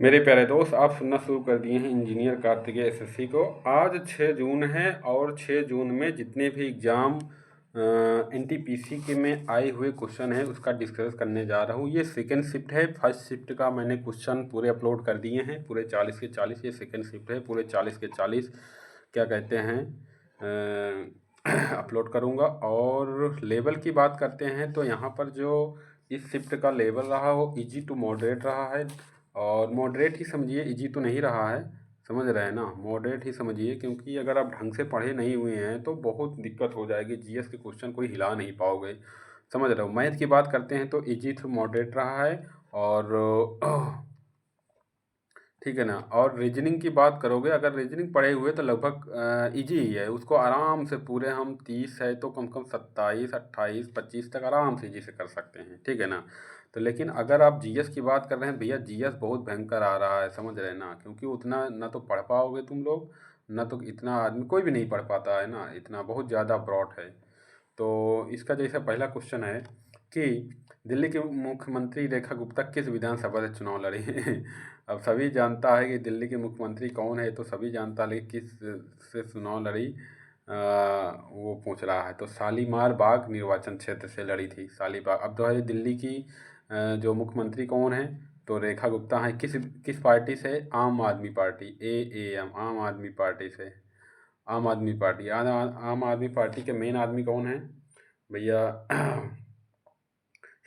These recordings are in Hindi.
मेरे प्यारे दोस्त, आप सुनना शुरू कर दिए हैं इंजीनियर कार्तिकेय एसएससी को। आज 6 जून है और 6 जून में जितने भी एग्ज़ाम एनटीपीसी के में आए हुए क्वेश्चन हैं उसका डिस्कस करने जा रहा हूँ। ये सेकंड शिफ्ट है। फर्स्ट शिफ्ट का मैंने क्वेश्चन पूरे अपलोड कर दिए हैं, पूरे 40 के 40। ये सेकंड शिफ्ट है, पूरे 40 के 40 क्या कहते हैं अपलोड करूँगा। और लेवल की बात करते हैं तो यहाँ पर जो इस शिफ्ट का लेवल रहा वो इजी टू मॉडरेट रहा है। और मॉडरेट ही समझिए, इजी तो नहीं रहा है, समझ रहे हैं ना, मॉडरेट ही समझिए। क्योंकि अगर आप ढंग से पढ़े नहीं हुए हैं तो बहुत दिक्कत हो जाएगी, जीएस के क्वेश्चन कोई हिला नहीं पाओगे, समझ रहे हो। मैथ की बात करते हैं तो इजी टू मॉडरेट रहा है। और ठीक है ना। और रीजनिंग की बात करोगे, अगर रीजनिंग पढ़े हुए तो लगभग इजी ही है, उसको आराम से पूरे हम 30 है तो कम से कम 27 28 25 तक आराम से इजी से कर सकते हैं, ठीक है ना। तो लेकिन अगर आप जीएस की बात कर रहे हैं, भैया जीएस बहुत भयंकर आ रहा है, समझ रहे हैं ना। क्योंकि उतना ना तो पढ़ पाओगे तुम लोग, ना तो इतना आदमी कोई भी नहीं पढ़ पाता है ना, इतना बहुत ज़्यादा ब्रॉड है। तो इसका जैसे पहला क्वेश्चन है कि दिल्ली के मुख्यमंत्री रेखा गुप्ता किस विधानसभा से चुनाव लड़ी? अब सभी जानता है कि दिल्ली के मुख्यमंत्री कौन है, तो सभी जानता है, लेकिन किस से चुनाव लड़ी वो पूछ रहा है। तो शालीमार बाग निर्वाचन क्षेत्र से लड़ी थी, शालीबाग। अब तो है दिल्ली की जो मुख्यमंत्री कौन है, तो रेखा गुप्ता है। किस किस पार्टी से? आम आदमी पार्टी, AAM, आम आदमी पार्टी से। आम आदमी पार्टी, आम आदमी पार्टी के मेन आदमी कौन है भैया?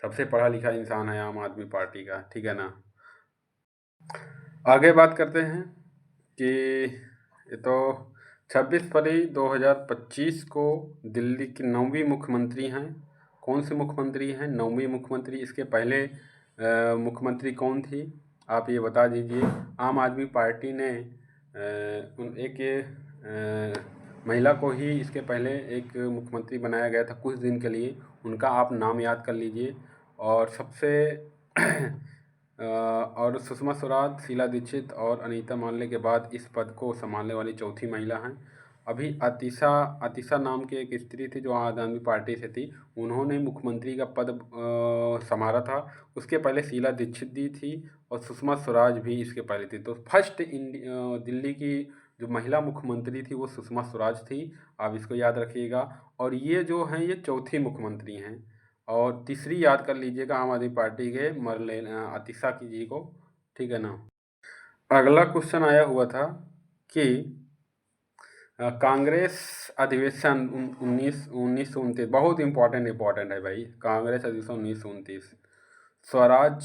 सबसे पढ़ा लिखा इंसान है आम आदमी पार्टी का, ठीक है ना। आगे बात करते हैं कि ये तो 26 फरवरी 2025 को दिल्ली की 9वीं मुख्यमंत्री हैं। कौन से मुख्यमंत्री हैं 9वीं मुख्यमंत्री? इसके पहले मुख्यमंत्री कौन थी, आप ये बता दीजिए। आम आदमी पार्टी ने एक महिला को ही इसके पहले एक मुख्यमंत्री बनाया गया था कुछ दिन के लिए, उनका आप नाम याद कर लीजिए। और सबसे और सुषमा स्वराज, शीला दीक्षित और अनीता मानले के बाद इस पद को संभालने वाली चौथी महिला हैं। अभी अतिशा नाम की एक स्त्री थी जो आम आदमी पार्टी से थी, उन्होंने मुख्यमंत्री का पद संभाला था। उसके पहले शीला दीक्षित दी थी और सुषमा स्वराज भी इसके पहले थी। तो फर्स्ट दिल्ली की जो महिला मुख्यमंत्री थी वो सुषमा स्वराज थी, आप इसको याद रखिएगा। और ये जो हैं ये चौथी मुख्यमंत्री हैं। और तीसरी याद कर लीजिएगा आम आदमी पार्टी के अतिशा की जी को, ठीक है ना। अगला क्वेश्चन आया हुआ था कि कांग्रेस अधिवेशन 1929, बहुत इम्पोर्टेंट है भाई। कांग्रेस अधिवेशन 1929, स्वराज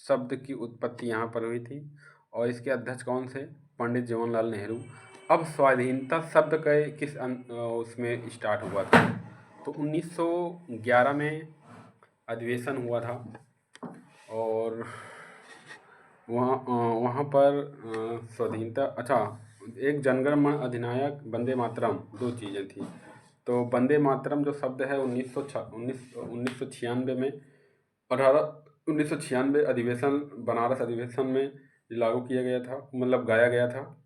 शब्द की उत्पत्ति यहाँ पर हुई थी और इसके अध्यक्ष कौन थे? पंडित जवाहरलाल नेहरू। अब स्वाधीनता शब्द का किस उसमें स्टार्ट हुआ था? तो 1911 में अधिवेशन हुआ था। और वहाँ पर स्वाधीनता, अच्छा, एक जनगण मन अधिनायक, वंदे मातरम, दो चीज़ें थी। तो वंदे मातरम जो शब्द है 1996 में 1996 अधिवेशन, बनारस अधिवेशन में लागू किया गया था, मतलब गाया गया था।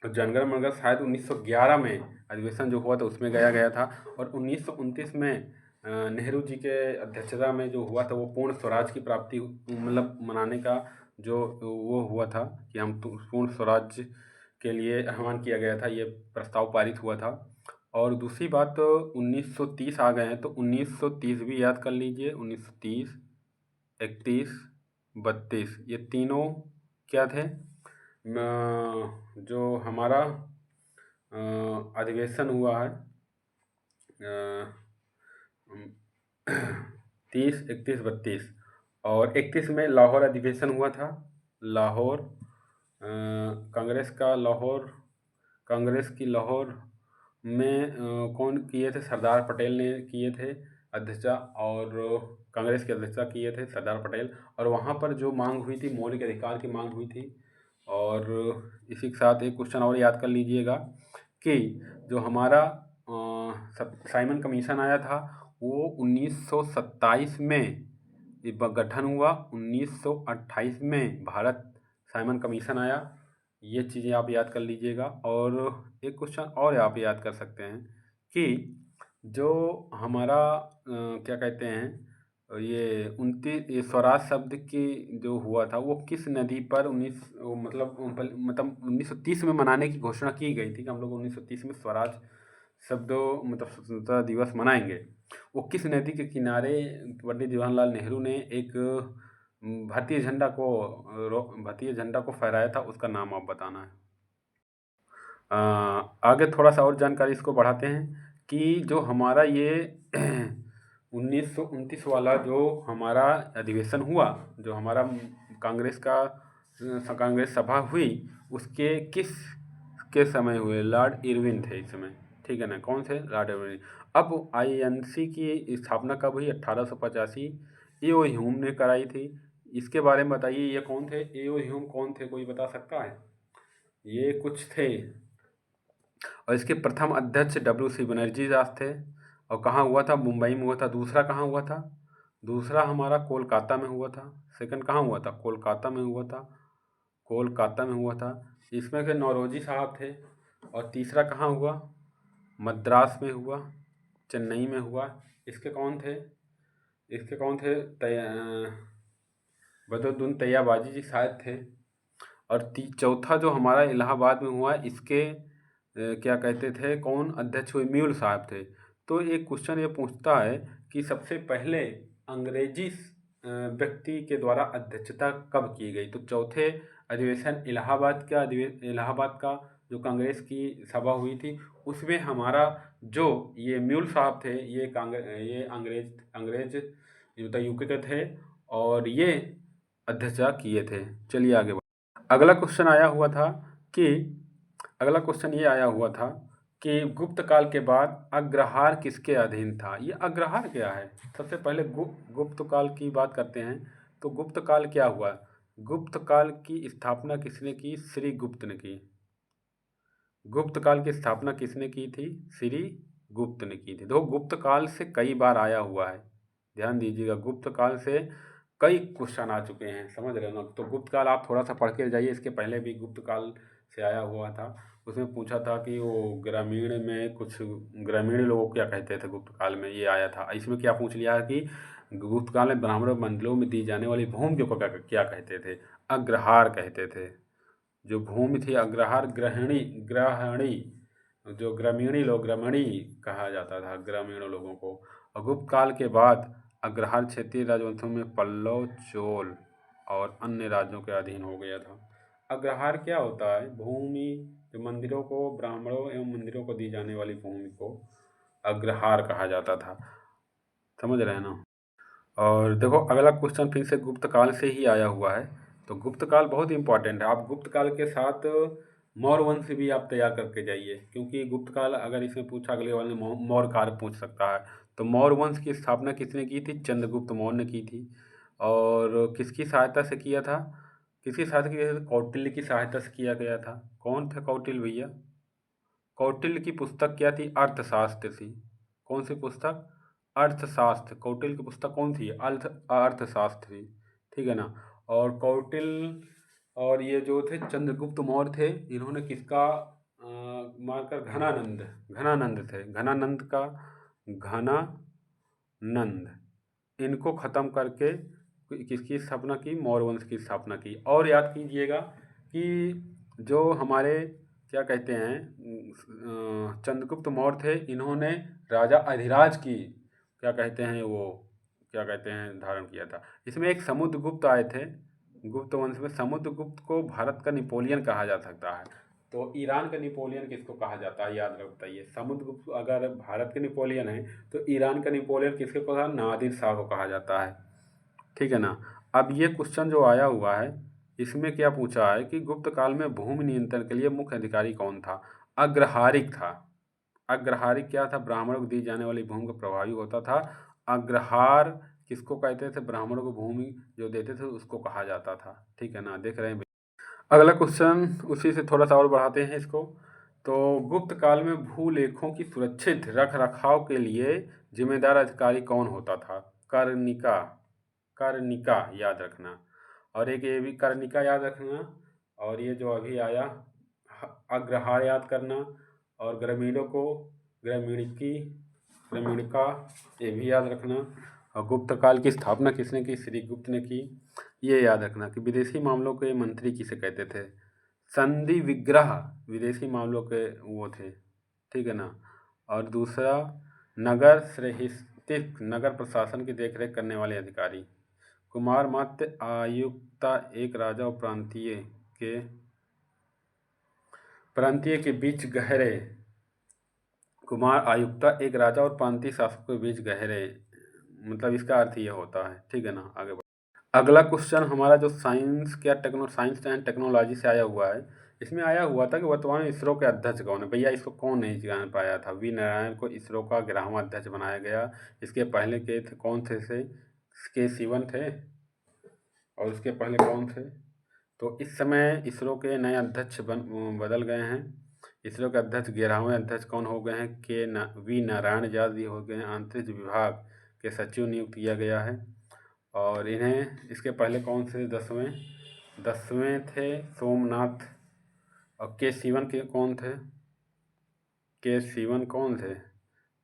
और जनगण मन शायद 1911 में अधिवेशन जो हुआ था उसमें गाया गया था। और 1929 में नेहरू जी के अध्यक्षता में जो हुआ था वो पूर्ण स्वराज की प्राप्ति, मतलब मनाने का जो वो हुआ था कि हम पूर्ण स्वराज के लिए आह्वान किया गया था, ये प्रस्ताव पारित हुआ था। और दूसरी बात तो 1930 आ गए हैं, तो 1930 भी याद कर लीजिए। 1930, 31, 32, ये तीनों क्या थे? जो हमारा अधिवेशन हुआ है 30, 31, 32। और 31 में लाहौर अधिवेशन हुआ था। लाहौर कांग्रेस की लाहौर में कौन किए थे? सरदार पटेल ने किए थे अध्यक्षता, और कांग्रेस की अध्यक्षता किए थे सरदार पटेल। और वहाँ पर जो मांग हुई थी, मौलिक अधिकार की मांग हुई थी। और इसी के साथ एक क्वेश्चन और याद कर लीजिएगा कि जो हमारा साइमन कमीशन आया था वो 1927 में गठन हुआ, 1928 में भारत साइमन कमीशन आया। ये चीज़ें आप याद कर लीजिएगा। और एक क्वेश्चन और आप याद कर सकते हैं कि जो हमारा क्या कहते हैं ये 29 ये स्वराज शब्द की जो हुआ था वो किस नदी पर 1930 में मनाने की घोषणा की गई थी कि हम लोग 1930 में स्वराज शब्द स्वतंत्रता दिवस मनाएंगे। वो किस नदी के किनारे पंडित जवाहरलाल नेहरू ने एक भारतीय झंडा को फहराया था, उसका नाम आप बताना है। आगे थोड़ा सा और जानकारी इसको बढ़ाते हैं कि जो हमारा ये 1929 वाला जो हमारा अधिवेशन हुआ, जो हमारा कांग्रेस सभा हुई, उसके किस के समय हुए? लॉर्ड इरविन थे इस समय, ठीक है ना। कौन थे? Lord Irwin. अब आईएनसी की स्थापना कब हुई? 1885। एओ ह्यूम ने कराई थी। इसके बारे में बताइए, ये कौन थे? एओ ह्यूम कौन थे, कोई बता सकता है? ये कुछ थे। और इसके प्रथम अध्यक्ष WC बनर्जी दास थे। और कहाँ हुआ था? मुंबई में हुआ था। दूसरा कहाँ हुआ था? दूसरा हमारा कोलकाता में हुआ था। सेकंड कहाँ हुआ था? कोलकाता में हुआ था। कोलकाता में हुआ था। इसमें के नौरोजी साहब थे। और तीसरा कहाँ हुआ? मद्रास में हुआ, चेन्नई में हुआ। इसके कौन थे? इसके कौन थे? बदरुद्दीन तैयबाजी जी शायद थे। और चौथा जो हमारा इलाहाबाद में हुआ, इसके क्या कहते थे, कौन अध्यक्ष हुए? म्यूल साहब थे। तो एक क्वेश्चन ये पूछता है कि सबसे पहले अंग्रेजी व्यक्ति के द्वारा अध्यक्षता कब की गई? तो चौथे अधिवेशन इलाहाबाद का जो कांग्रेस की सभा हुई थी, उसमें हमारा जो ये म्यूल साहब थे, ये अंग्रेज मतलब यूके के थे, और ये अध्यक्षता किए थे। चलिए आगे अगला क्वेश्चन आया हुआ था कि अगला क्वेश्चन ये आया हुआ था कि गुप्त काल के बाद अग्रहार किसके अधीन था? ये अग्रहार क्या है? सबसे पहले गुप्त काल की बात करते हैं। तो गुप्त काल क्या हुआ? गुप्त काल की स्थापना किसने की? श्री गुप्त ने की। गुप्त काल की स्थापना किसने की थी? श्री गुप्त ने की थी। देखो गुप्त काल से कई बार आया हुआ है, ध्यान दीजिएगा। गुप्त काल से कई क्वेश्चन आ चुके हैं, समझ रहे हो ना। तो गुप्त काल आप थोड़ा सा पढ़ के जाइए। इसके पहले भी गुप्त काल से आया हुआ था। उसमें पूछा था कि वो ग्रामीण में कुछ ग्रामीण लोगों को क्या कहते थे गुप्त काल में, ये आया था। इसमें क्या पूछ लिया है कि गुप्त काल में ब्राह्मण मंडलों में दी जाने वाली भूमि को क्या कहते थे? अग्रहार कहते थे। जो भूमि थी अग्रहार, ग्रहणी जो ग्रामीणी कहा जाता था ग्रामीण लोगों को। और गुप्त काल के बाद अग्रहार क्षेत्रीय राजवंशों में पल्लव, चोल और अन्य राज्यों के अधीन हो गया था। अग्रहार क्या होता है? भूमि जो मंदिरों को, ब्राह्मणों एवं मंदिरों को दी जाने वाली भूमि को अग्रहार कहा जाता था, समझ रहे हैं ना। और देखो अगला क्वेश्चन फिर से गुप्त काल से ही आया हुआ है। तो गुप्त काल बहुत इंपॉर्टेंट है। आप गुप्त काल के साथ मौर्य वंश भी आप तैयार करके जाइए, क्योंकि गुप्त काल अगर इसमें पूछा अगले वाले में मौर्य काल पूछ सकता है। तो मौर्य वंश की स्थापना किसने की थी? चंद्रगुप्त मौर्य ने की थी। और किसकी सहायता से किया था? किसकी सहायता किया था? कौटिल्य की सहायता से किया गया था। कौन था कौटिल्य भैया? कौटिल्य की पुस्तक क्या थी? अर्थशास्त्र थी। कौन सी पुस्तक? अर्थशास्त्र। कौटिल्य की पुस्तक कौन थी? अर्थशास्त्र थी, ठीक है ना। और कौटिल्य और ये जो थे चंद्रगुप्त मौर्य थे, इन्होंने किसका मारकर घनानंद थे, घनानंद इनको ख़त्म करके किसकी स्थापना की? मौर्य वंश की स्थापना की। और याद कीजिएगा कि जो हमारे क्या कहते हैं चंद्रगुप्त मौर्य थे, इन्होंने राजा अधिराज की क्या कहते हैं वो क्या कहते हैं धारण किया था। इसमें एक समुद्रगुप्त आए थे गुप्त वंश में। समुद्रगुप्त को भारत का नेपोलियन कहा जा सकता है। तो ईरान का नेपोलियन किसको कहा जाता है? याद रख बताइए। समुद्रगुप्त अगर भारत के नेपोलियन है तो ईरान का नेपोलियन किसको कहा? नादिर शाह को कहा जाता है, ठीक है ना। अब ये क्वेश्चन जो आया हुआ है, इसमें क्या पूछा है कि गुप्त काल में भूमि नियंत्रण के लिए मुख्य अधिकारी कौन था? अग्रहारिक था। अग्रहारिक क्या था? ब्राह्मणों को दी जाने वाली भूमि का प्रभावी होता था। अग्रहार किसको कहते थे? ब्राह्मणों को भूमि जो देते थे उसको कहा जाता था, ठीक है ना। देख रहे हैं अगला क्वेश्चन उसी से थोड़ा सा और बढ़ाते हैं इसको। तो गुप्त काल में भूलेखों की सुरक्षित रख रखाव के लिए जिम्मेदार अधिकारी कौन होता था? कर्णिका। कर्णिका याद रखना। और एक ये भी कर्णिका याद रखना। और ये जो अभी आया अग्रहार याद करना। और ग्रामीणों को ग्रामीणिका ये भी याद रखना। और गुप्त काल की स्थापना किसने की? श्री गुप्त ने की। ये याद रखना कि विदेशी मामलों के मंत्री किसे कहते थे? संधि विग्रह विदेशी मामलों के वो थे, ठीक है ना। और दूसरा, नगर श्रेष्ठिक नगर प्रशासन की देखरेख करने वाले अधिकारी। कुमार मात्य आयुक्ता एक राजा और प्रांतीय के बीच गहरे कुमार आयुक्ता एक राजा और प्रांतीय शासकों के बीच गहरे, मतलब इसका अर्थ ये होता है, ठीक है ना। आगे बढ़, अगला क्वेश्चन हमारा जो साइंस एंड टेक्नोलॉजी से आया हुआ है, इसमें आया हुआ था कि वर्तमान में इसरो के अध्यक्ष कौन है। भैया इसको कौन नहीं जान पाया था? वी नारायण को इसरो का 11वां अध्यक्ष बनाया गया। इसके पहले के थे कौन थे? के सिवन थे। और उसके पहले कौन थे? तो इस समय इसरो के नए अध्यक्ष बदल गए हैं। इसरो के अध्यक्ष 11वें अध्यक्ष कौन हो गए हैं? वी नारायण यादव जी हो गए हैं। अंतरिक्ष विभाग के सचिव नियुक्त किया गया है। और इन्हें इसके पहले कौन से? 10वें थे सोमनाथ। और के सिवन के कौन थे? के सिवन कौन थे?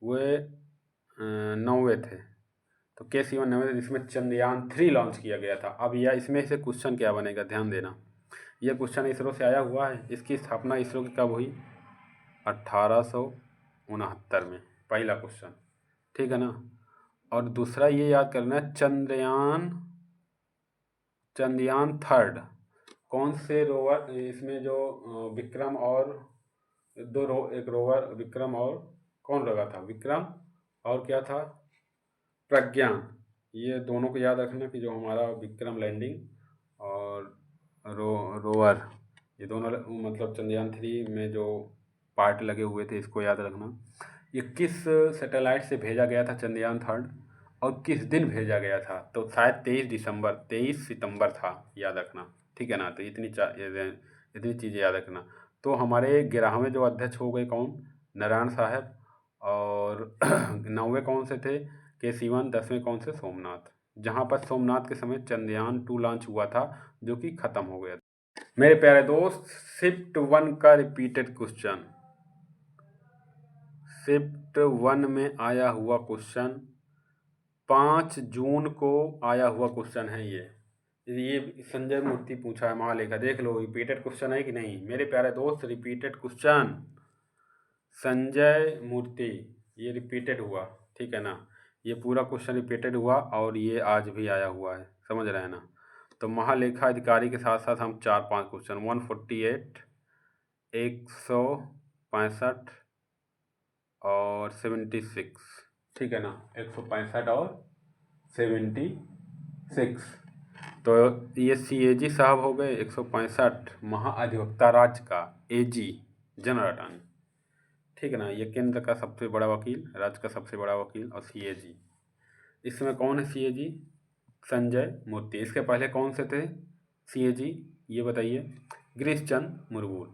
वे 9वें थे। तो के सिवन 9वें थे, जिसमें चंद्रयान-3 लॉन्च किया गया था। अब यह इसमें से क्वेश्चन क्या बनेगा, ध्यान देना। यह क्वेश्चन इसरो से आया हुआ है। इसकी स्थापना इसरो की कब हुई? 1869 में, पहला क्वेश्चन, ठीक है ना। और दूसरा ये याद करना है, चंद्रयान 3 कौन से रोवर, इसमें जो विक्रम और एक रोवर विक्रम और कौन लगा था? विक्रम और क्या था? प्रज्ञान। ये दोनों को याद रखना कि जो हमारा विक्रम लैंडिंग और रोवर, ये दोनों मतलब चंद्रयान-3 में जो पार्ट लगे हुए थे, इसको याद रखना। ये किस सैटेलाइट से भेजा गया था चंद्रयान-3 और किस दिन भेजा गया था? तो शायद 23 सितंबर था, याद रखना, ठीक है ना। तो इतनी चीज़ें याद रखना। तो हमारे 11वें जो अध्यक्ष हो गए कौन? नारायण साहब। और 9वें कौन से थे? के सिवन। 10वें कौन से? सोमनाथ। जहाँ पर सोमनाथ के समय चंद्रयान-2 लॉन्च हुआ था, जो कि खत्म हो गया था। मेरे प्यारे दोस्त, शिफ्ट 1 का रिपीटेड क्वेश्चन, शिफ्ट 1 में आया हुआ क्वेश्चन, 5 जून को आया हुआ क्वेश्चन है ये संजय मूर्ति पूछा है महालेखा। देख लो रिपीटेड क्वेश्चन है कि नहीं मेरे प्यारे दोस्त। रिपीटेड क्वेश्चन संजय मूर्ति, ये रिपीटेड हुआ, ठीक है ना। ये पूरा क्वेश्चन रिपीटेड हुआ और ये आज भी आया हुआ है, समझ रहे हैं ना। तो महालेखा अधिकारी के साथ साथ हम 4-5 क्वेश्चन 148, 165 और 76, ठीक है ना। 165 और 76। तो ये CAG साहब हो गए। 165 महाअधिवक्ता राज्य का, AG जनरल अटॉर्नी, ठीक है ना। ये केंद्र का सबसे बड़ा वकील, राज्य का सबसे बड़ा वकील। और CAG इसमें कौन है? CAG संजय मूर्ति। इसके पहले कौन से थे CAG, ये बताइए? गिरीश चंद्र मुर्मू।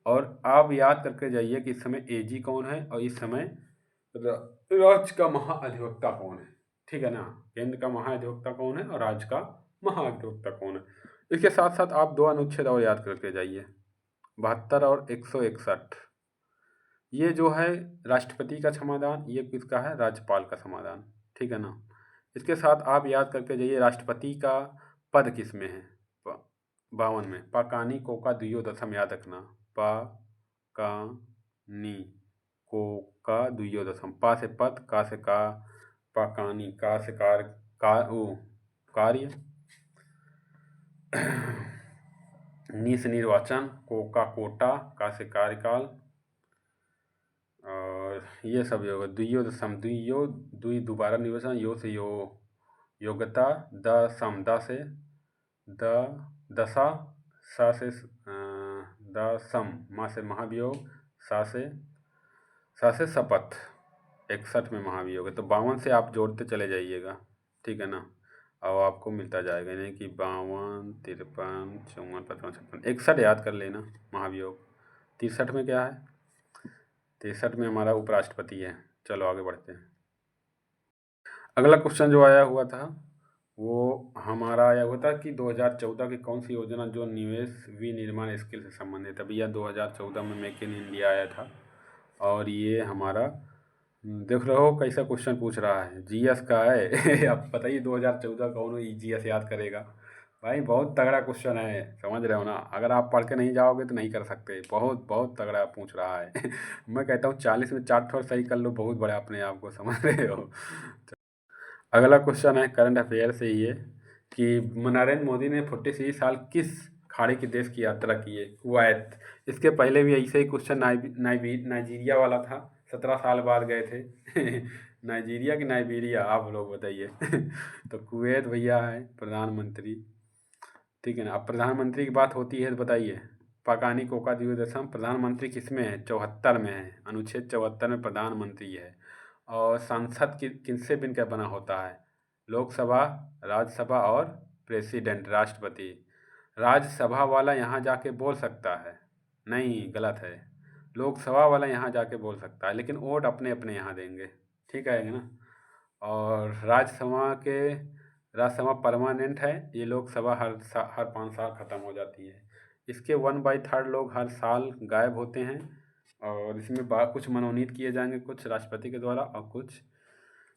और आप याद करके जाइए कि इस समय AG कौन है और इस समय राज्य का महाअधिवक्ता कौन है, ठीक है ना। केंद्र का महाअधिवक्ता कौन है और राज्य का महाअधिवक्ता कौन है। इसके साथ साथ आप 2 अनुच्छेद और याद करके जाइए, 72 और 161। ये जो है राष्ट्रपति का समाधान, ये किसका है? राज्यपाल का समाधान, ठीक है ना। इसके साथ आप याद करके जाइए राष्ट्रपति का पद किस में है? 52 में। पाकानी कोका द्वियोदशम, याद रखना। पाकानी कोका द्वियोदशम। पा से पद, का से का, पाकानी, का से कार्य, नी से निर्वाचन, कोका कोटा, का से कार्यकाल। और ये सब होगा द्वियोदशम, द्वि दोबारा निर्वचन, यो से योग्यता, द सम, द से दशा, सा से द सम, मा से महाभियोग, सा से शपथ। 61 में महाभियोग है। तो 52 से आप जोड़ते चले जाइएगा, ठीक है ना। अब आपको मिलता जाएगा, यानी कि 52, 53, 54, 55, 56, 61 याद कर लेना महाभियोग। 63 में क्या है? 63 में हमारा उपराष्ट्रपति है। चलो आगे बढ़ते हैं। अगला क्वेश्चन जो आया हुआ था वो हमारा आया हुआ था कि 2014 की कौन सी योजना जो निवेश विनिर्माण स्किल से संबंधित है। भैया 2014 में मेक इन इंडिया आया था और ये हमारा देख रहे हो कैसा क्वेश्चन पूछ रहा है, जीएस का है। अब बताइए 2014 कौन जीएस याद करेगा। भाई बहुत तगड़ा क्वेश्चन है, समझ रहे हो ना। अगर आप पढ़ के नहीं जाओगे तो नहीं कर सकते, बहुत बहुत तगड़ा पूछ रहा है। मैं कहता हूँ 40 में 4 ठोर सही कर लो, बहुत बड़ा अपने आप को समझ रहे हो। अगला क्वेश्चन है करंट अफेयर से ही है कि नरेंद्र मोदी ने 46 साल किस खाड़ी के देश की यात्रा की है? कुवैत। इसके पहले भी ऐसे ही क्वेश्चन नाइजीरिया वाला था, 17 साल बाद गए थे। नाइजीरिया की नाइजीरिया, आप लोग बताइए। तो कुवैत भैया है प्रधानमंत्री, ठीक है ना। अब प्रधानमंत्री की बात होती है तो बताइए, पाकानी कोका दिवदसम प्रधानमंत्री किस में है? 74 में है, अनुच्छेद 74 में प्रधानमंत्री है। और संसद किनसे मिलकर बना होता है? लोकसभा, राज्यसभा और प्रेसिडेंट, राष्ट्रपति। राज्यसभा वाला यहाँ जाके बोल सकता है? नहीं, गलत है। लोकसभा वाला यहाँ जाके बोल सकता है, लेकिन वोट अपने अपने यहाँ देंगे, ठीक है ना। और राज्यसभा परमानेंट है, ये लोकसभा हर 5 साल ख़त्म हो जाती है। इसके 1/3 लोग हर साल गायब होते हैं, और इसमें कुछ मनोनीत किए जाएंगे, कुछ राष्ट्रपति के द्वारा और कुछ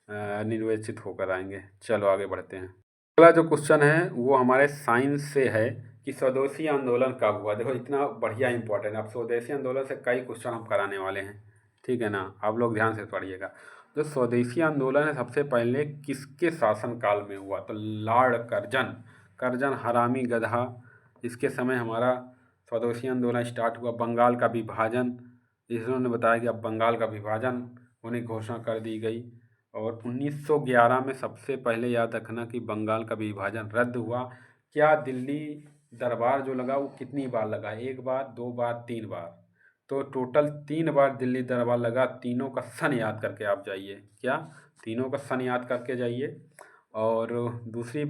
निर्वाचित होकर आएंगे। चलो आगे बढ़ते हैं। अगला जो क्वेश्चन है वो हमारे साइंस से है कि स्वदेशी आंदोलन कब हुआ। देखो इतना बढ़िया इंपॉर्टेंट, अब स्वदेशी आंदोलन से कई क्वेश्चन हम कराने वाले हैं, ठीक है ना। आप लोग ध्यान से पढ़िएगा। जो स्वदेशी आंदोलन है सबसे पहले किसके शासनकाल में हुआ? तो लॉर्ड कर्जन, कर्जन हरामी गधा, इसके समय हमारा स्वदेशी आंदोलन स्टार्ट हुआ। बंगाल का विभाजन, इन्होंने बताया कि अब बंगाल का विभाजन होने की घोषणा कर दी गई। और 1911 में सबसे पहले याद रखना कि बंगाल का विभाजन रद्द हुआ। क्या दिल्ली दरबार जो लगा वो कितनी बार लगा? 1 बार, 2 बार, 3 बार? तो टोटल 3 बार दिल्ली दरबार लगा। तीनों का सन याद करके आप जाइए, क्या तीनों का सन याद करके जाइए। और दूसरी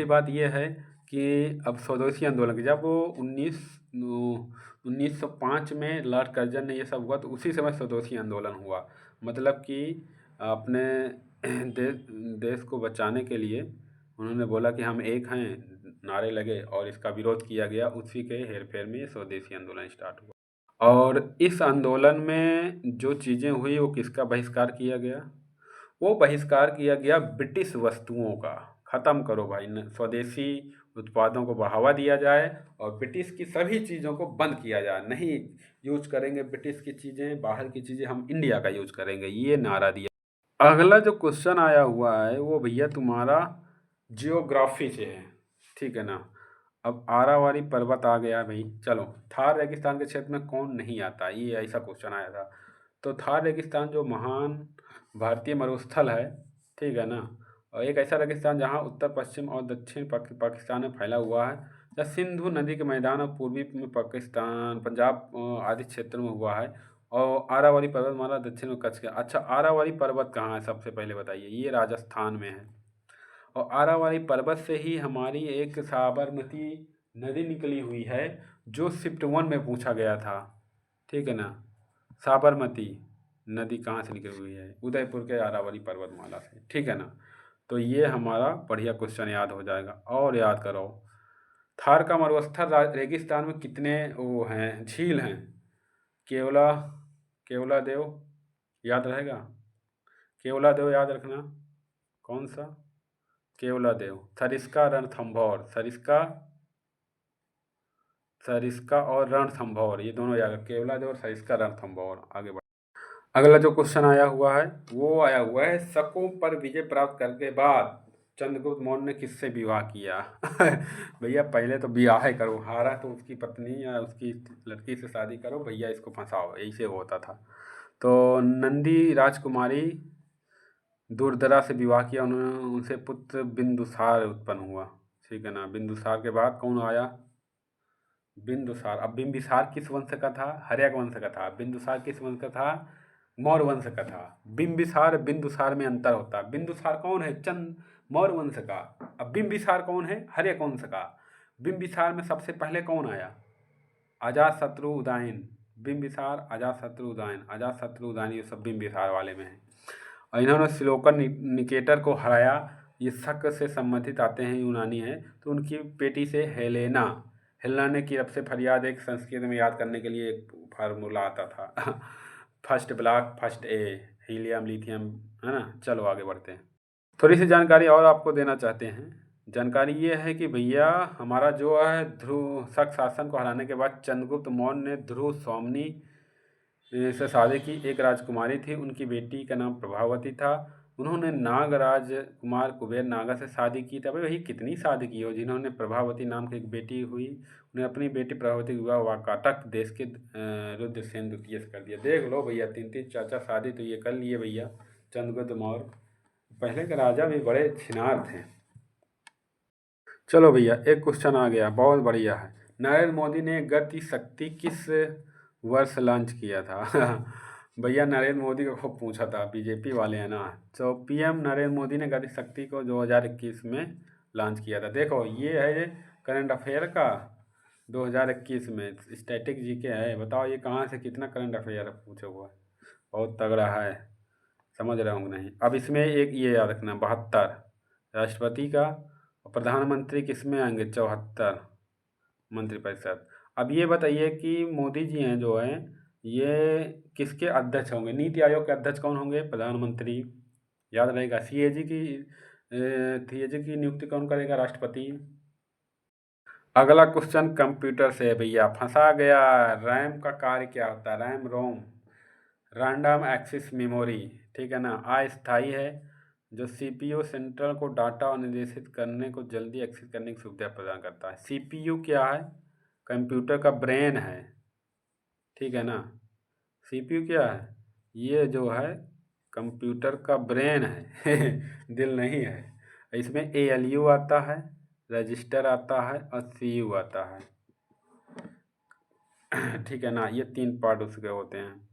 बात ये है कि अब स्वदेशी आंदोलन की जब 1905 में लॉर्ड कर्जन ने ये सब हुआ, तो उसी समय स्वदेशी आंदोलन हुआ। मतलब कि अपने देश को बचाने के लिए उन्होंने बोला कि हम एक हैं, नारे लगे और इसका विरोध किया गया। उसी के हेरफेर में ये स्वदेशी आंदोलन स्टार्ट हुआ। और इस आंदोलन में जो चीज़ें हुई वो किसका बहिष्कार किया गया? वो बहिष्कार किया गया ब्रिटिश वस्तुओं का। ख़त्म करो भाई, स्वदेशी उत्पादों को बढ़ावा दिया जाए और ब्रिटिश की सभी चीज़ों को बंद किया जाए। नहीं यूज करेंगे ब्रिटिश की चीज़ें, बाहर की चीज़ें हम इंडिया का यूज करेंगे, ये नारा दिया। अगला जो क्वेश्चन आया हुआ है वो भैया तुम्हारा जियोग्राफी से है, ठीक है ना। अब आरावली पर्वत आ गया भाई। चलो, थार रेगिस्तान के क्षेत्र में कौन नहीं आता? ये ऐसा क्वेश्चन आया था। तो थार रेगिस्तान जो महान भारतीय मरुस्थल है, ठीक है ना, और एक ऐसा रेगिस्तान जहाँ उत्तर पश्चिम और दक्षिण पाकिस्तान में फैला हुआ है, या सिंधु नदी के मैदान और पूर्वी में पाकिस्तान, पंजाब आदि क्षेत्र में हुआ है। और आरावली पर्वत हमारा दक्षिण में कच्छ का। अच्छा, आरावली पर्वत कहाँ है सबसे पहले बताइए? ये राजस्थान में है। और आरावली पर्वत से ही हमारी एक साबरमती नदी निकली हुई है, जो शिफ्ट 1 में पूछा गया था, ठीक है ना। साबरमती नदी कहाँ से निकली हुई है? उदयपुर के आरावली पर्वतमाला से, ठीक है ना। तो ये हमारा बढ़िया क्वेश्चन याद हो जाएगा। और याद करो, थार का मरुस्थल रेगिस्तान में कितने वो हैं, झील हैं? केवला, केवला देव याद रहेगा? केवला देव याद रखना। कौन सा? केवला देव, सरिस्का, रणथंभौर। सरिस्का और रणथंभौर, ये दोनों याद, केवला देव और सरिस्का, रणथंभौर। आगे बढ़। अगला जो क्वेश्चन आया हुआ है वो आया हुआ है, शकों पर विजय प्राप्त करने के बाद चंद्रगुप्त मौर्य ने किससे विवाह किया? भैया पहले तो विवाह करो, हारा तो उसकी पत्नी या उसकी लड़की से शादी करो भैया, इसको फंसाओ, ऐसे होता था। तो नंदी राजकुमारी दुर्धरा से विवाह किया उन्होंने, उनसे पुत्र बिंदुसार उत्पन्न हुआ, ठीक है ना। बिंदुसार के बाद कौन आया? बिंदुसार। अब बिंबिसार किस वंश का था? हर्यक वंश का था। बिंदुसार किस वंश का था? मौर्य वंश का था। बिंबिसार बिंदुसार में अंतर होता है। बिंदुसार कौन है? चंद मौर्य वंश का। अब बिंबिसार कौन है? हर्यक वंश का। बिंबिसार में सबसे पहले कौन आया? अजातशत्रु उदयन। बिंबिसार, अजातशत्रु उदयन, अजातशत्रु उदयन, ये सब बिंबिसार वाले में है। और इन्होंने श्लोकन निकेटर को हराया। ये शक से संबंधित आते हैं, यूनानी हैं। तो उनकी बेटी से हेलेना, हेलेना की रब से फरियाद, एक संस्कृत में याद करने के लिए एक फार्मूला आता था। First block, first A, helium, lithium, है ना। चलो आगे बढ़ते हैं। थोड़ी सी जानकारी और आपको देना चाहते हैं। जानकारी ये है कि भैया हमारा जो है ध्रुव शक शासन को हराने के बाद चंद्रगुप्त मौर्य ने ध्रुव स्वामिनी से शादी की। एक राजकुमारी थी, उनकी बेटी का नाम प्रभावती था। उन्होंने नागराज कुमार कुबेर नागा से शादी की थी। अबे वही कितनी शादी की हो, जिन्होंने प्रभावती नाम की एक बेटी हुई। उन्हें अपनी बेटी प्रभावती का विवाह वाकाटक देश के रुद्रसेन द्वितीय से कर दिया। देख लो भैया, 3-3 4-4 शादी तो ये कर लिए भैया चंद्रगुप्त मौर्य। पहले के राजा भी बड़े छिनार थे। चलो भैया, एक क्वेश्चन आ गया, बहुत बढ़िया है। नरेंद्र मोदी ने गति शक्ति किस वर्ष लॉन्च किया था? भैया नरेंद्र मोदी को खूब पूछा था, बीजेपी वाले हैं ना। तो पीएम नरेंद्र मोदी ने गति शक्ति को 2021 में लॉन्च किया था। देखो ये है करंट अफेयर का 2021 में स्टैटिक जीके है। बताओ ये कहाँ से कितना करंट अफेयर पूछा हुआ है, बहुत तगड़ा है। समझ रहे होंगे नहीं। अब इसमें एक ये याद रखना, 72 राष्ट्रपति का, और प्रधानमंत्री किस में आएंगे, 74 मंत्रिपरिषद। अब ये बताइए कि मोदी जी हैं जो हैं, ये किसके अध्यक्ष होंगे? नीति आयोग के अध्यक्ष कौन होंगे? प्रधानमंत्री। याद रहेगा। सीएजी की नियुक्ति कौन करेगा? राष्ट्रपति। अगला क्वेश्चन कंप्यूटर से है भैया, फंसा गया। रैम का कार्य क्या होता है? रैम, रोम, रैंडम एक्सेस मेमोरी, ठीक है ना। अस्थायी है, जो सीपीयू सेंट्रल को डाटा निर्देशित करने को जल्दी एक्सेस करने की सुविधा प्रदान करता है। सीपीयू क्या है? कंप्यूटर का ब्रेन है, ठीक है ना। सीपीयू क्या है? ये जो है कंप्यूटर का ब्रेन है दिल नहीं है। इसमें एएलयू आता है, रजिस्टर आता है और सीयू आता है, ठीक है ना। ये 3 पार्ट उसके होते हैं।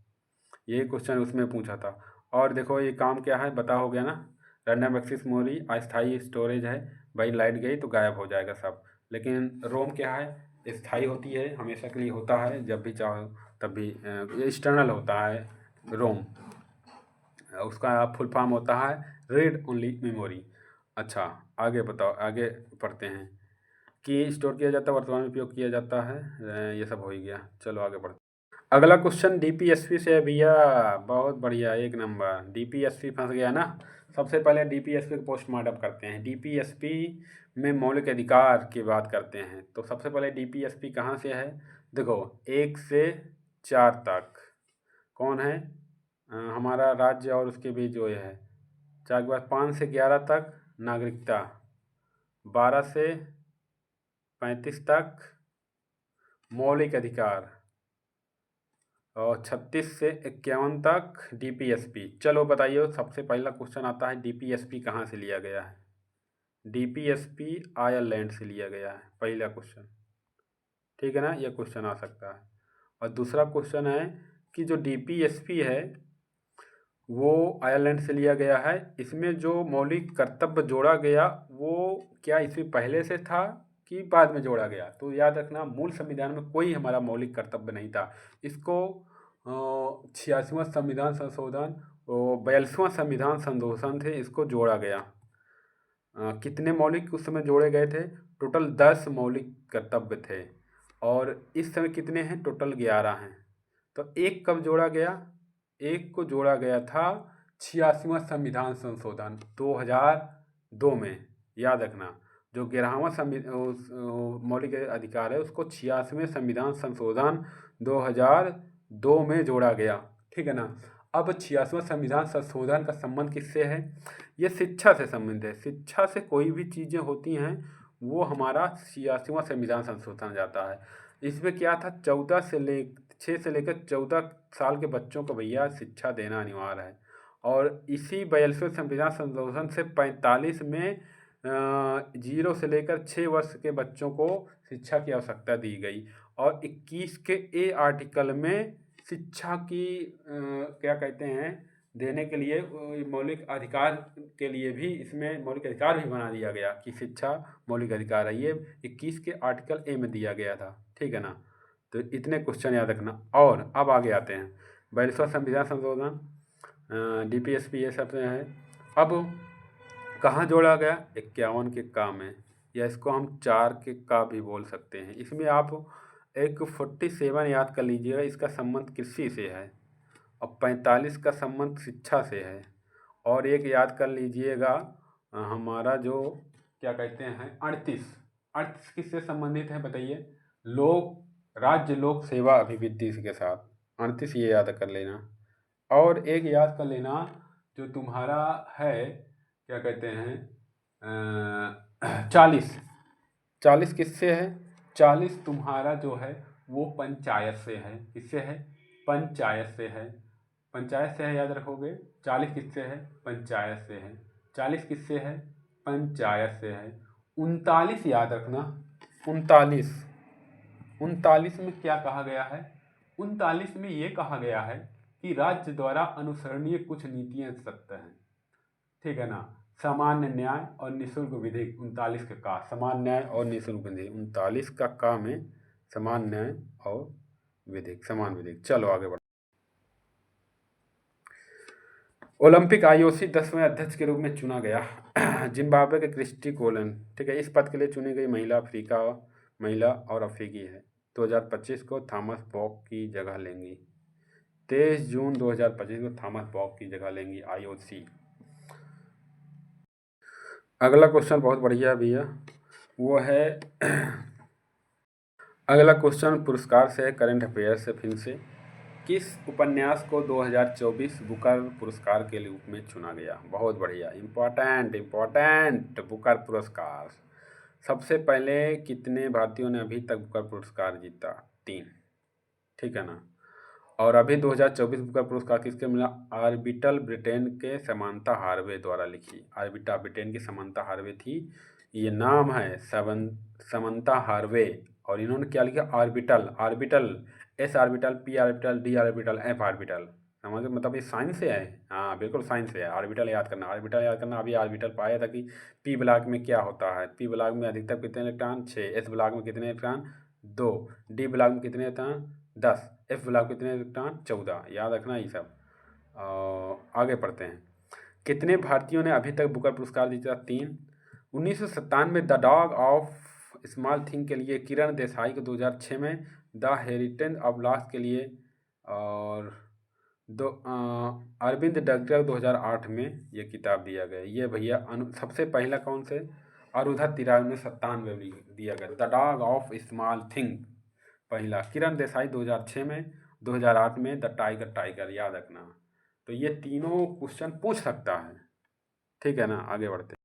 ये क्वेश्चन उसमें पूछा था। और देखो ये काम क्या है, बता हो गया ना। रैंडम एक्सेस मेमोरी अस्थायी स्टोरेज है, भाई लाइट गई तो गायब हो जाएगा सब। लेकिन रोम क्या है? स्थायी होती है, हमेशा के लिए होता है, जब भी चाहो तब भी। ये एक्सटर्नल होता है रोम, उसका फुल फॉर्म होता है रीड ओनली मेमोरी। अच्छा आगे बताओ, आगे पढ़ते हैं। कि स्टोर किया जाता है, वर्तमान में उपयोग किया जाता है, ये सब हो ही गया। चलो आगे बढ़ते। अगला क्वेश्चन डीपीएसपी से है भैया, बहुत बढ़िया, 1 नंबर। डीपीएसपी फंस गया ना। सबसे पहले डीपीएसपी को पोस्टमार्टम करते हैं। डीपीएसपी में मौलिक अधिकार की बात करते हैं। तो सबसे पहले डीपीएसपी कहाँ से है? देखो 1 से 4 तक कौन है? हमारा राज्य और उसके बीच जो ये है। 4 के बाद 5 से 11 तक नागरिकता, 12 से 35 तक मौलिक अधिकार, और 36 से 51 तक डीपीएसपी। चलो बताइए, सबसे पहला क्वेश्चन आता है डीपीएसपी कहाँ से लिया गया है? डीपीएसपी आयरलैंड से लिया गया है, पहला क्वेश्चन, ठीक है ना। यह क्वेश्चन आ सकता है। और दूसरा क्वेश्चन है कि जो डीपीएसपी है वो आयरलैंड से लिया गया है। इसमें जो मौलिक कर्तव्य जोड़ा गया वो क्या इसमें पहले से था कि बाद में जोड़ा गया? तो याद रखना, मूल संविधान में कोई हमारा मौलिक कर्तव्य नहीं था। इसको 86वां संविधान संशोधन, 42वां संविधान संशोधन से इसको जोड़ा गया। कितने मौलिक उस समय जोड़े गए थे? टोटल 10 मौलिक कर्तव्य थे, और इस समय कितने हैं? टोटल 11 हैं। तो एक कब जोड़ा गया? एक को जोड़ा गया था 86वां संविधान संशोधन 2002 में। याद रखना, जो 11वां मौलिक अधिकार है उसको 86वें संविधान संशोधन 2002 में जोड़ा गया, ठीक है ना। अब 86वां संविधान संशोधन का संबंध किससे है? ये शिक्षा से संबंधित है। शिक्षा से कोई भी चीज़ें होती हैं वो हमारा 86वां संविधान संशोधन जाता है। इसमें क्या था, 6 से लेकर 14 साल के बच्चों को भैया शिक्षा देना अनिवार्य है। और इसी 42वें संविधान संशोधन से 45 में 0 से लेकर 6 वर्ष के बच्चों को शिक्षा की आवश्यकता दी गई। और 21 के ए आर्टिकल में शिक्षा की क्या कहते हैं देने के लिए, मौलिक अधिकार के लिए भी इसमें मौलिक अधिकार भी बना दिया गया कि शिक्षा मौलिक अधिकार है। ये 21 के आर्टिकल ए में दिया गया था, ठीक है ना। तो इतने क्वेश्चन याद रखना। और अब आगे आते हैं 42वां संविधान संशोधन, डीपीएसपी, ये सब है। अब कहाँ जोड़ा गया? 51 के का में, या इसको हम 4 के का भी बोल सकते हैं। इसमें आप एक 47 याद कर लीजिएगा, इसका संबंध कृषि से है। और 45 का संबंध शिक्षा से है। और एक याद कर लीजिएगा, हमारा जो क्या कहते हैं 38 किससे संबंधित है बताइए? राज्य लोक सेवा अभिवृद्धि के साथ 38 ये याद कर लेना। और एक याद कर लेना जो तुम्हारा है क्या कहते हैं 40 किससे है? 40 तुम्हारा जो है वो पंचायत से है। किससे है? पंचायत से है। पंचायत से है, याद रखोगे। 40 किससे है? पंचायत से है। 40 किससे है? पंचायत से है। 39 याद रखना। 39 में क्या कहा गया है? 39 में ये कहा गया है कि राज्य द्वारा अनुसरणीय कुछ नीतियां सख्त हैं, ठीक है ना। सामान्य न्याय और निःशुल्क विधिक 39 का का समान न्याय और निःशुल्क विधिक 39 का का में समान न्याय और विधिक समान विधिक। चलो आगे बढ़ो। ओलंपिक आईओसी 10वें अध्यक्ष के रूप में चुना गया जिम्बाब्वे के क्रिस्टी कोलन, ठीक है। इस पद के लिए चुनी गई महिला और अफ्रीकी है। 2025 को थॉमस बॉक की जगह लेंगी। 23 जून 2025 को थॉमस बॉक की जगह लेंगी आईओसी। अगला क्वेश्चन बहुत बढ़िया भैया, वो है अगला क्वेश्चन पुरस्कार से है, करंट अफेयर से फिर से। किस उपन्यास को 2024 बुकर पुरस्कार के रूप में चुना गया? बहुत बढ़िया, इम्पोर्टेंट बुकर पुरस्कार। सबसे पहले कितने भारतीयों ने अभी तक बुकर पुरस्कार जीता? 3, ठीक है ना। और अभी 2024 बुकर पुरस्कार किसके मिला? ऑर्बिटल, ब्रिटेन के समांथा हार्वे द्वारा लिखी। ऑर्बिटा ब्रिटेन की समांथा हार्वे थी, ये नाम है समंता हार्वे। और इन्होंने क्या लिखा? Orbital, S orbital, P orbital, D orbital, F orbital. समझ, मतलब ये साइंस से है। हाँ बिल्कुल साइंस से है। ऑर्बिटल याद करना। अभी ऑर्बिटल पाया था कि पी ब्लॉक में क्या होता है। पी ब्लॉक में अधिकतम कितने इलेक्ट्रॉन? 6। एस ब्लॉक में कितने इलेक्ट्रॉन? 2। डी ब्लॉक में कितने इलेक्ट्रॉन? 10। एफ ब्लॉक कितने इलेक्ट्रॉन? 14। याद रखना ये सब। आगे पढ़ते हैं। कितने भारतीयों ने अभी तक बुकर पुरस्कार जीता? 3। 1997 में the dog of small thing के लिए किरण देसाई को, 2006 में द हेरिटेज ऑफ लॉस के लिए, और अरविंद डगडल 2008 में ये किताब दिया गया। ये भैया सबसे पहला कौन से? अरुधा 93 में दिया गया, the dog of small thing पहला। किरण देसाई 2006 में, 2008 में द टाइगर, याद रखना। तो ये तीनों क्वेश्चन पूछ सकता है, ठीक है ना। आगे बढ़ते हैं।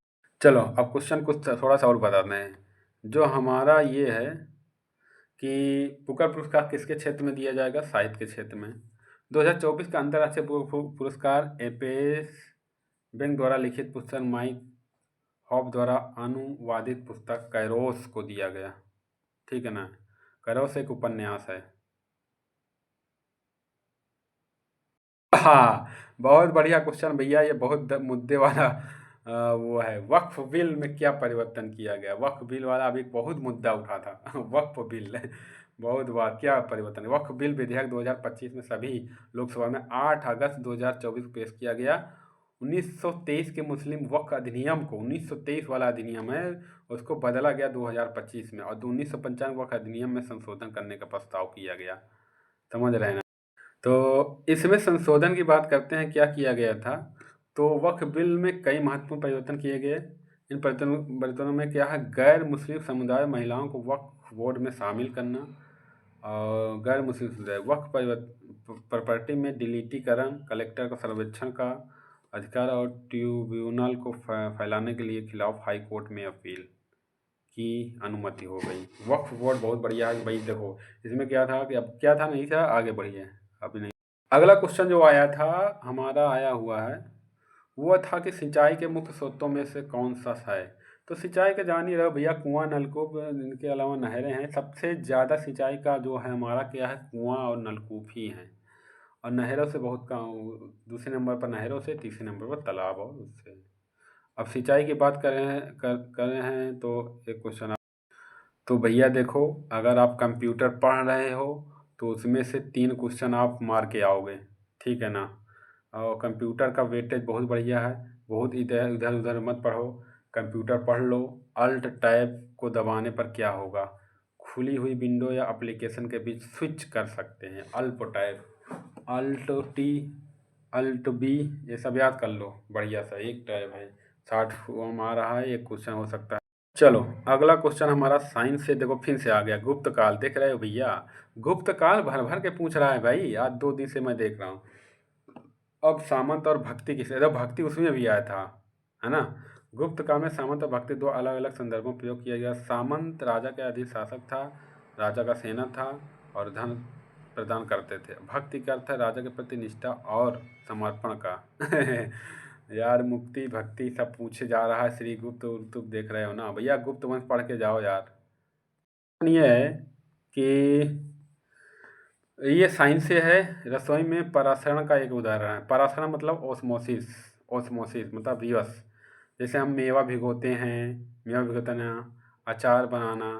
चलो अब क्वेश्चन कुछ थोड़ा सा और बताते हैं। जो हमारा ये है कि बुकर पुरस्कार किसके क्षेत्र में दिया जाएगा? साहित्य के क्षेत्र में। 2024 का अंतर्राष्ट्रीय पुरस्कार एपेस बैंक द्वारा लिखित पुस्तक माइक हॉब द्वारा अनुवादित पुस्तक कैरोस को दिया गया, ठीक है ना। कैरोस एक उपन्यास है। हाँ बहुत बढ़िया क्वेश्चन भैया, ये बहुत मुद्दे वाला वो है। वक्फ बिल में क्या परिवर्तन किया गया? वक्फ बिल वाला अभी बहुत मुद्दा उठा था वक्फ बिल बहुत बार क्या परिवर्तन है? वक्फ बिल विधेयक 2025 में सभी लोकसभा में 8 अगस्त 2024 को पेश किया गया। 1923 के मुस्लिम वक्फ अधिनियम को, 1923 वाला अधिनियम है, उसको बदला गया 2025 में। और 1995 वक्फ अधिनियम में संशोधन करने का प्रस्ताव किया गया। समझ रहे हैं ना? तो इसमें संशोधन की बात करते हैं, क्या किया गया था। तो वक्फ बिल में कई महत्वपूर्ण परिवर्तन किए गए। इन परिवर्तनों में क्या है? गैर मुस्लिम समुदाय महिलाओं को वक्फ बोर्ड में शामिल करना, और गैर मुस्लिम समुदाय वक्फ प्रॉपर्टी में डिलीटीकरण, कलेक्टर को सर्वेक्षण का अधिकार, और ट्रिब्यूनल को फैलाने के लिए खिलाफ हाई कोर्ट में अपील की अनुमति हो गई। वक्फ बोर्ड बहुत बढ़िया है भाई। देखो इसमें क्या था कि अब क्या था, नहीं था, आगे बढ़िए अभी नहीं। अगला क्वेश्चन जो आया था, हमारा आया हुआ है, वो था कि सिंचाई के मुख्य स्रोतों में से कौन सा है? तो सिंचाई का जान ही रहो भैया, कुआं, नलकूप, इनके अलावा नहरें हैं। सबसे ज़्यादा सिंचाई का जो है हमारा क्या है? कुआं और नलकूप ही हैं। और नहरों से बहुत कम, दूसरे नंबर पर नहरों से, तीसरे नंबर पर तालाब और उससे। अब सिंचाई की बात कर रहे हैं तो एक क्वेश्चन। तो भैया देखो, अगर आप कंप्यूटर पढ़ रहे हो तो उसमें से 3 क्वेश्चन आप मार के आओगे, ठीक है ना। और कंप्यूटर का वेटेज बहुत बढ़िया है, बहुत इधर इधर उधर मत पढ़ो, कंप्यूटर पढ़ लो। अल्ट टैब को दबाने पर क्या होगा? खुली हुई विंडो या एप्लीकेशन के बीच स्विच कर सकते हैं। Alt tab alt T, alt B, ये सब याद कर लो बढ़िया सा। एक तो है भाई 60 फॉर्म आ रहा है, एक क्वेश्चन हो सकता है। चलो अगला क्वेश्चन हमारा साइंस से, देखो फिर से आ गया गुप्त काल। देख रहे हो भैया, गुप्त काल भर भर के पूछ रहा है भाई, आज 2 दिन से मैं देख रहा हूँ। अब सामंत और भक्ति किसे, तो भक्ति उसमें भी आया था, है ना। गुप्त काल में सामंत और भक्ति दो अलग अलग संदर्भों में प्रयोग किया गया। सामंत राजा के अधिशासक था, राजा का सेना था और धन प्रदान करते थे। भक्ति का अर्थ है राजा के प्रति निष्ठा और समर्पण का। यार मुक्ति भक्ति सब पूछे जा रहा है, श्री गुप्त उर्तुक देख रहे हो ना भैया, गुप्त वंश पढ़ के जाओ यार। ये है कि ये साइंस से है, रसोई में परासरण का एक उदाहरण है। परासरण मतलब ओस्मोसिस, ओस्मोसिस मतलब रिवर्स। जैसे हम मेवा भिगोते हैं, मेवा भिगोना, अचार बनाना,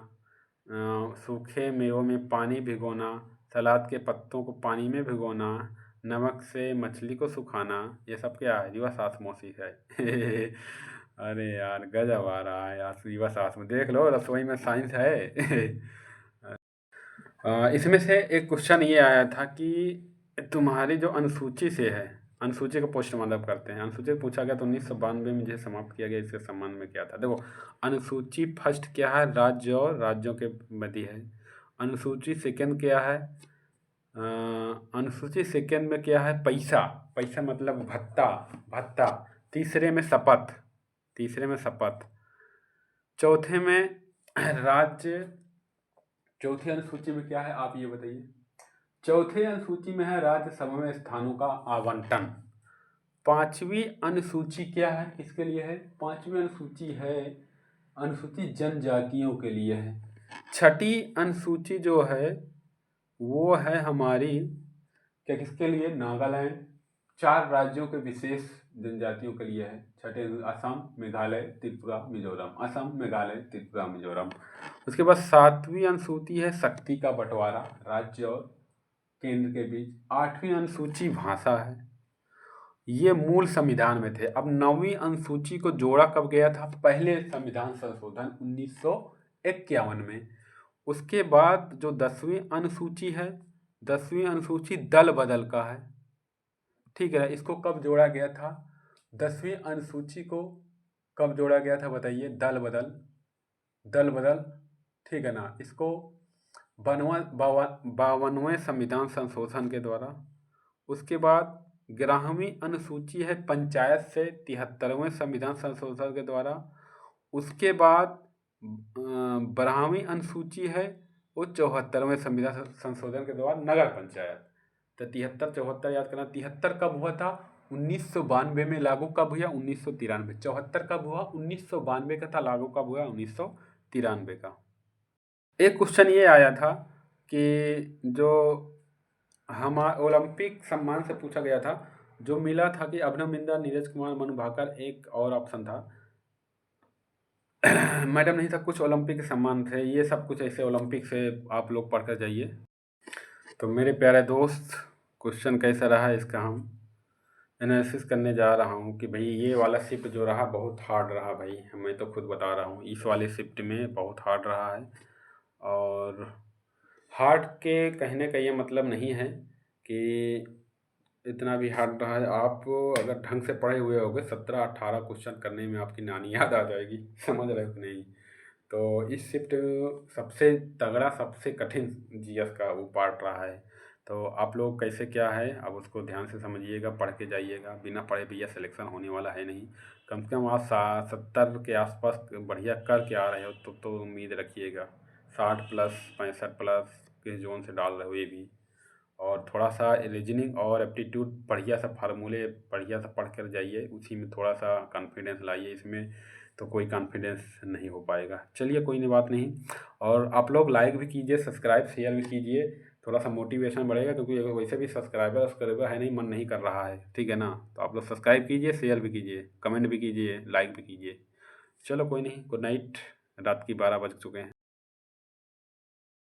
सूखे मेवों में पानी भिगोना, सलाद के पत्तों को पानी में भिगोना, नमक से मछली को सुखाना, ये सब क्या है, रिवर्स ऑस्मोसिस है। अरे यार गजब आ रहा है यार, रिवर्स ऑस्मोसिस देख लो, रसोई में साइंस है। इसमें से एक क्वेश्चन ये आया था कि तुम्हारी जो अनुसूची से है, अनुसूची का पोस्टमार्टम करते हैं। अनुसूची पूछा गया तो 1992 में जिसे समाप्त किया गया, इसके संबंध में क्या था। देखो अनुसूची फर्स्ट क्या है, राज्य और राज्यों के मध्य है। अनुसूची सेकंड क्या है, अनुसूची सेकंड में क्या है, पैसा, पैसा मतलब भत्ता, भत्ता। तीसरे में शपथ, तीसरे में शपथ। चौथे में राज्य, चौथी अनुसूची में क्या है आप ये बताइए। चौथे अनुसूची में है राज्यसभा में स्थानों का आवंटन। पांचवी अनुसूची क्या है, किसके लिए है, पांचवी अनुसूची है, अनुसूची जनजातियों के लिए है। छठी अनुसूची जो है वो है हमारी क्या, किसके लिए, नागालैंड, 4 राज्यों के विशेष जनजातियों के लिए है। छठे असम, मेघालय, त्रिपुरा, मिजोरम, असम, मेघालय, त्रिपुरा, मिजोरम। उसके बाद 7वीं अनुसूची है शक्ति का बंटवारा, राज्य और केंद्र के बीच। 8वीं अनुसूची भाषा है, ये मूल संविधान में थे। अब 9वीं अनुसूची को जोड़ा कब गया था, पहले संविधान संशोधन 1951 में। उसके बाद जो 10वीं अनुसूची है, 10वीं अनुसूची दल बदल का है, ठीक है। इसको कब जोड़ा गया था, 10वीं अनुसूची को कब जोड़ा गया था बताइए, दल बदल, दल बदल, ठीक है ना। इसको 52वें संविधान संशोधन के द्वारा। उसके बाद 11वीं अनुसूची है पंचायत से 73वें संविधान संशोधन के द्वारा। उसके बाद 12वीं अनुसूची है वो 74वें संविधान संशोधन के द्वारा, नगर पंचायत। तो 73 74 याद करना। 73 कब हुआ था, 1992 में लागू कब हुआ, 1993। 74 कब हुआ, 1992 का था, लागू कब हुआ, 1993 का। एक क्वेश्चन ये आया था कि जो हमारा ओलंपिक सम्मान से पूछा गया था, जो मिला था कि अभिनव बिंद्रा, नीरज कुमार, मनु भाकर, एक और ऑप्शन था। मैडम नहीं था, कुछ ओलंपिक के सम्मान थे, ये सब कुछ ऐसे ओलंपिक से आप लोग पढ़ कर जाइए। तो मेरे प्यारे दोस्त, क्वेश्चन कैसा रहा इसका हम एनालिसिस करने जा रहा हूँ कि भाई ये वाला शिफ्ट जो रहा बहुत हार्ड रहा भाई, मैं तो खुद बता रहा हूँ, इस वाले शिफ्ट में बहुत हार्ड रहा है। और हार्ड के कहने का ये मतलब नहीं है कि इतना भी हार्ड रहा है। आप अगर ढंग से पढ़े हुए होगे 17-18 क्वेश्चन करने में आपकी नानी याद आ जाएगी। समझ रहे हो कि नहीं। तो इस शिफ्ट सबसे तगड़ा, सबसे कठिन जीएस का वो पार्ट रहा है। तो आप लोग कैसे क्या है अब उसको ध्यान से समझिएगा, पढ़ के जाइएगा। बिना पढ़े भैया सिलेक्शन होने वाला है नहीं। कम से कम आप 70 के आसपास बढ़िया करके आ रहे हो तो उम्मीद रखिएगा। 60 प्लस 65 प्लस किस जोन से डाल रहे हो ये भी। और थोड़ा सा रीजनिंग और एप्टीट्यूड बढ़िया सा फार्मूले बढ़िया सा पढ़ कर जाइए, उसी में थोड़ा सा कॉन्फिडेंस लाइए। इसमें तो कोई कॉन्फिडेंस नहीं हो पाएगा। चलिए कोई नहीं, बात नहीं। और आप लोग लाइक भी कीजिए, सब्सक्राइब शेयर भी कीजिए, थोड़ा सा मोटिवेशन बढ़ेगा, क्योंकि वैसे भी सब्सक्राइबर है नहीं, मन नहीं कर रहा है, ठीक है ना। तो आप लोग सब्सक्राइब कीजिए, शेयर भी कीजिए, कमेंट भी कीजिए, लाइक भी कीजिए। चलो कोई नहीं, गुड नाइट, रात की 12 बज चुके हैं।